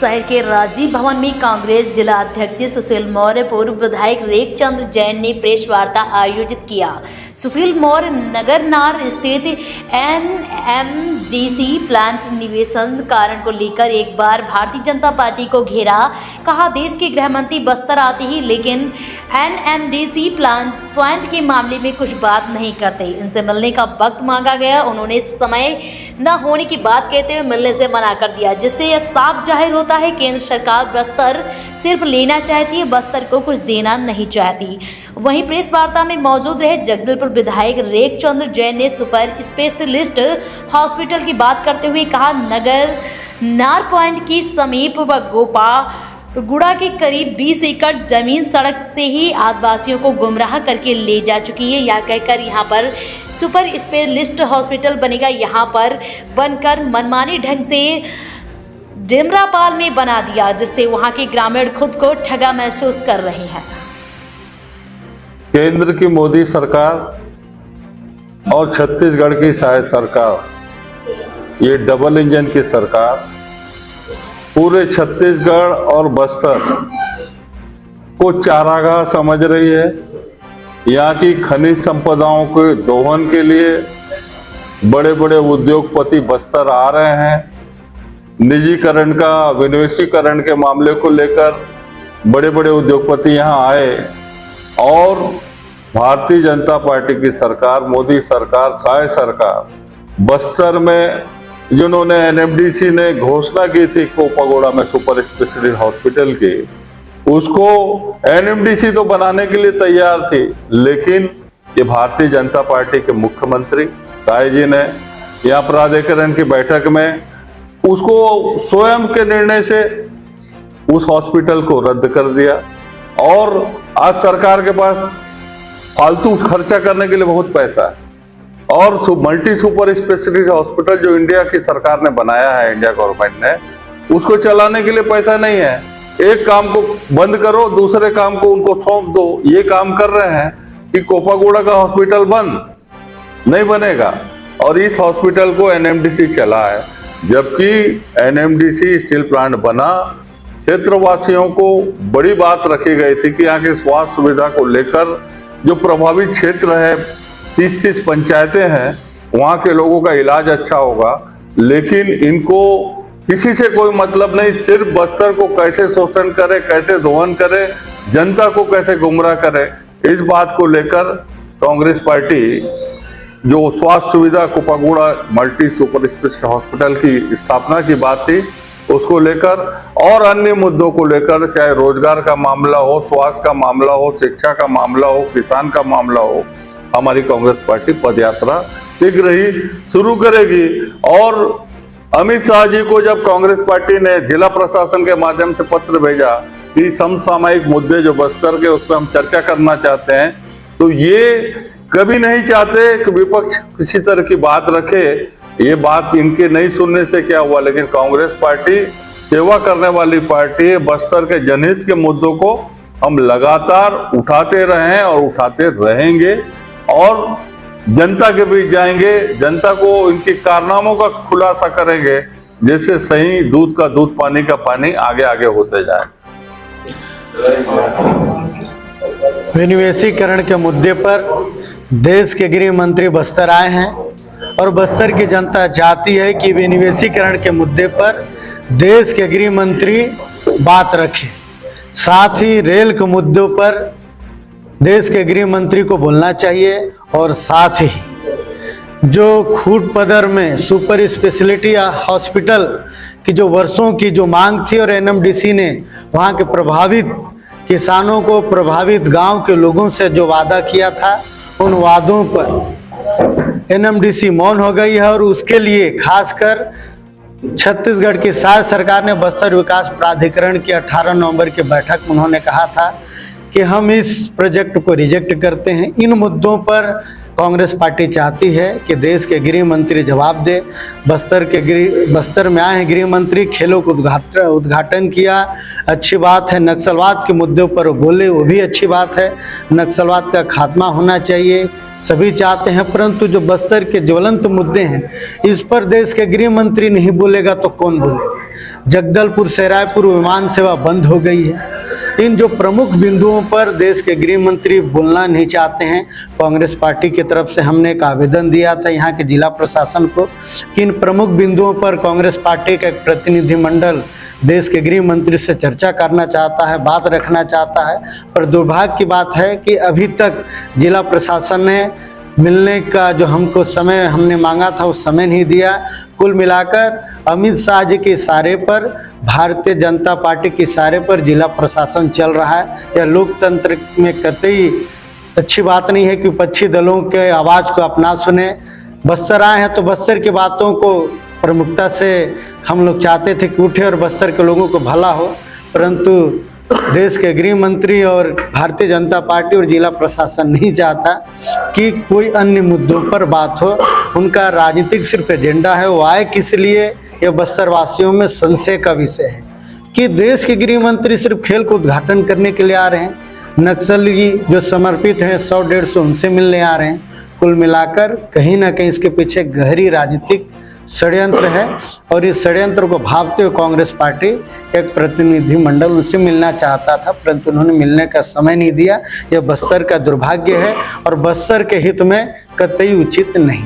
शहर के राजीव भवन में कांग्रेस जिला अध्यक्ष सुशील मौर्य, पूर्व विधायक रेखचंद्र जैन ने प्रेस वार्ता आयोजित किया। सुशील मौर्य नगरनार स्थित एनएमडीसी प्लांट निवेशन कारण को लेकर एक बार भारतीय जनता पार्टी को घेरा। कहा, देश के गृह मंत्री बस्तर आते ही लेकिन एनएमडीसी प्लांट के मामले में कुछ बात नहीं करते। इनसे मिलने का वक्त मांगा गया, उन्होंने समय न होने की बात कहते हुए मिलने से मना कर दिया, जिससे यह साफ जाहिर होता है केंद्र सरकार बस्तर सिर्फ लेना चाहती है, बस्तर को कुछ देना नहीं चाहती। वहीं प्रेस वार्ता में मौजूद रहे जगदलपुर विधायक रेखचंद्र जैन ने सुपर स्पेशलिस्ट हॉस्पिटल की बात करते हुए कहा, नगर नार पॉइंट की समीप व गोपागुड़ा के करीब 20 एकड़ जमीन सड़क से ही आदिवासियों को गुमराह करके ले जा चुकी है। यह कहकर यहाँ पर सुपर स्पेशलिस्ट हॉस्पिटल बनेगा, यहाँ पर बनकर मनमानी ढंग से डिमरापाल में बना दिया, जिससे वहाँ के ग्रामीण खुद को ठगा महसूस कर रहे हैं। केंद्र की मोदी सरकार और छत्तीसगढ़ की शायद सरकार, ये डबल इंजन की सरकार पूरे छत्तीसगढ़ और बस्तर को चारागाह समझ रही है। यहाँ की खनिज संपदाओं के दोहन के लिए बड़े बड़े उद्योगपति बस्तर आ रहे हैं। निजीकरण का, विनिवेशीकरण के मामले को लेकर बड़े बड़े उद्योगपति यहाँ आए और भारतीय जनता पार्टी की सरकार, मोदी सरकार, शाह सरकार बस्तर में जिन्होंने एनएमडीसी ने घोषणा की थी कोपागोड़ा में सुपर स्पेशलिस्ट हॉस्पिटल की, उसको एनएमडीसी तो बनाने के लिए तैयार थी, लेकिन ये भारतीय जनता पार्टी के मुख्यमंत्री शाह जी ने यहाँ प्राधिकरण की बैठक में उसको स्वयं के निर्णय से उस हॉस्पिटल को रद्द कर दिया। और आज सरकार के पास फालतू खर्चा करने के लिए बहुत पैसा है और मल्टी सुपर स्पेशलिस्ट हॉस्पिटल जो इंडिया की सरकार ने बनाया है, इंडिया गवर्नमेंट ने, उसको चलाने के लिए पैसा नहीं है। एक काम को बंद करो, दूसरे काम को उनको सौंप दो। ये काम कर रहे हैं कि कोपागुड़ा का हॉस्पिटल बंद नहीं बनेगा और इस हॉस्पिटल को एनएमडीसी चला है, जबकि एनएमडीसी स्टील प्लांट बना। क्षेत्रवासियों को बड़ी बात रखी गई थी कि यहाँ की स्वास्थ्य सुविधा को लेकर जो प्रभावित क्षेत्र है, 30-30 पंचायतें हैं, वहाँ के लोगों का इलाज अच्छा होगा, लेकिन इनको किसी से कोई मतलब नहीं। सिर्फ बस्तर को कैसे शोषण करे, कैसे दोहन करे, जनता को कैसे गुमराह करे, इस बात को लेकर कांग्रेस पार्टी जो स्वास्थ्य सुविधा कोपागुड़ा मल्टी सुपर स्पेशलिस्ट हॉस्पिटल की स्थापना की बात थी, उसको लेकर और अन्य मुद्दों को लेकर, चाहे रोजगार का मामला हो, स्वास्थ्य का मामला हो, शिक्षा का मामला हो, किसान का मामला हो, हमारी कांग्रेस पार्टी पदयात्रा शीघ्र ही शुरू करेगी। और अमित शाह जी को जब कांग्रेस पार्टी ने जिला प्रशासन के माध्यम से पत्र भेजा कि समसामयिक मुद्दे जो बस्तर के, उस पर हम चर्चा करना चाहते हैं, तो ये कभी नहीं चाहते कि विपक्ष किसी तरह की बात रखे। ये बात इनके नहीं सुनने से क्या हुआ, लेकिन कांग्रेस पार्टी सेवा करने वाली पार्टी है। बस्तर के जनहित के मुद्दों को हम लगातार उठाते रहे हैं और उठाते रहेंगे और जनता के बीच जाएंगे, जनता को इनके कारनामों का खुलासा करेंगे, जिससे सही दूध का दूध, पानी का पानी आगे आगे होते जाए। विनिवेशीकरण के मुद्दे पर देश के गृह मंत्री बस्तर आए हैं और बस्तर की जनता चाहती है कि विनिवेशीकरण के मुद्दे पर देश के गृह मंत्री बात रखें। साथ ही रेल के मुद्दों पर देश के गृह मंत्री को बोलना चाहिए और साथ ही जो खूट पदर में सुपर स्पेशलिटी हॉस्पिटल की जो वर्षों की जो मांग थी और एनएमडीसी ने वहाँ के प्रभावित किसानों को, प्रभावित गांव के लोगों से जो वादा किया था, उन वादों पर एनएमडीसी मौन हो गई है और उसके लिए खासकर छत्तीसगढ़ की शाह सरकार ने बस्तर विकास प्राधिकरण की 18 नवंबर की बैठक में उन्होंने कहा था कि हम इस प्रोजेक्ट को रिजेक्ट करते हैं। इन मुद्दों पर कांग्रेस पार्टी चाहती है कि देश के गृह मंत्री जवाब दे। बस्तर में आए हैं गृह मंत्री, खेलों का उद्घाटन किया, अच्छी बात है। नक्सलवाद के मुद्दों पर बोले, वो भी अच्छी बात है। नक्सलवाद का खात्मा होना चाहिए, सभी चाहते हैं, परंतु जो बस्तर के ज्वलंत मुद्दे हैं, इस पर देश के गृह मंत्री नहीं बोलेगा तो कौन बोलेगा। जगदलपुर से रायपुर विमान सेवा बंद हो गई है। इन जो प्रमुख बिंदुओं पर देश के गृह मंत्री बोलना नहीं चाहते हैं। कांग्रेस पार्टी की तरफ से हमने एक आवेदन दिया था यहाँ के जिला प्रशासन को कि इन प्रमुख बिंदुओं पर कांग्रेस पार्टी का एक प्रतिनिधिमंडल देश के गृह मंत्री से चर्चा करना चाहता है, बात रखना चाहता है। पर दुर्भाग्य की बात है कि अभी तक जिला प्रशासन ने मिलने का जो हमको समय हमने मांगा था उस समय नहीं दिया। कुल मिलाकर अमित शाह जी के इशारे पर, भारतीय जनता पार्टी के इशारे पर जिला प्रशासन चल रहा है। यह लोकतंत्र में कतई अच्छी बात नहीं है कि विपक्षी दलों के आवाज़ को अपना सुने। बस्तर आए हैं तो बस्तर की बातों को प्रमुखता से हम लोग चाहते थे कि उठे और बस्तर के लोगों को भला हो, परंतु देश के गृह मंत्री और भारतीय जनता पार्टी और जिला प्रशासन नहीं चाहता कि कोई अन्य मुद्दों पर बात हो। उनका राजनीतिक सिर्फ एजेंडा है। वो आए किस लिए, यह बस्तर वासियों में संशय का विषय है कि देश के गृह मंत्री सिर्फ खेल को उद्घाटन करने के लिए आ रहे हैं। नक्सली जो समर्पित हैं 100-150 उनसे मिलने आ रहे हैं। कुल मिलाकर कहीं ना कहीं इसके पीछे गहरी राजनीतिक षड्यंत्र है और इस षड्यंत्र को भांपते हुए कांग्रेस पार्टी एक प्रतिनिधिमंडल उनसे मिलना चाहता था, परंतु उन्होंने मिलने का समय नहीं दिया। यह बस्तर का दुर्भाग्य है और बस्तर के हित में कतई उचित नहीं।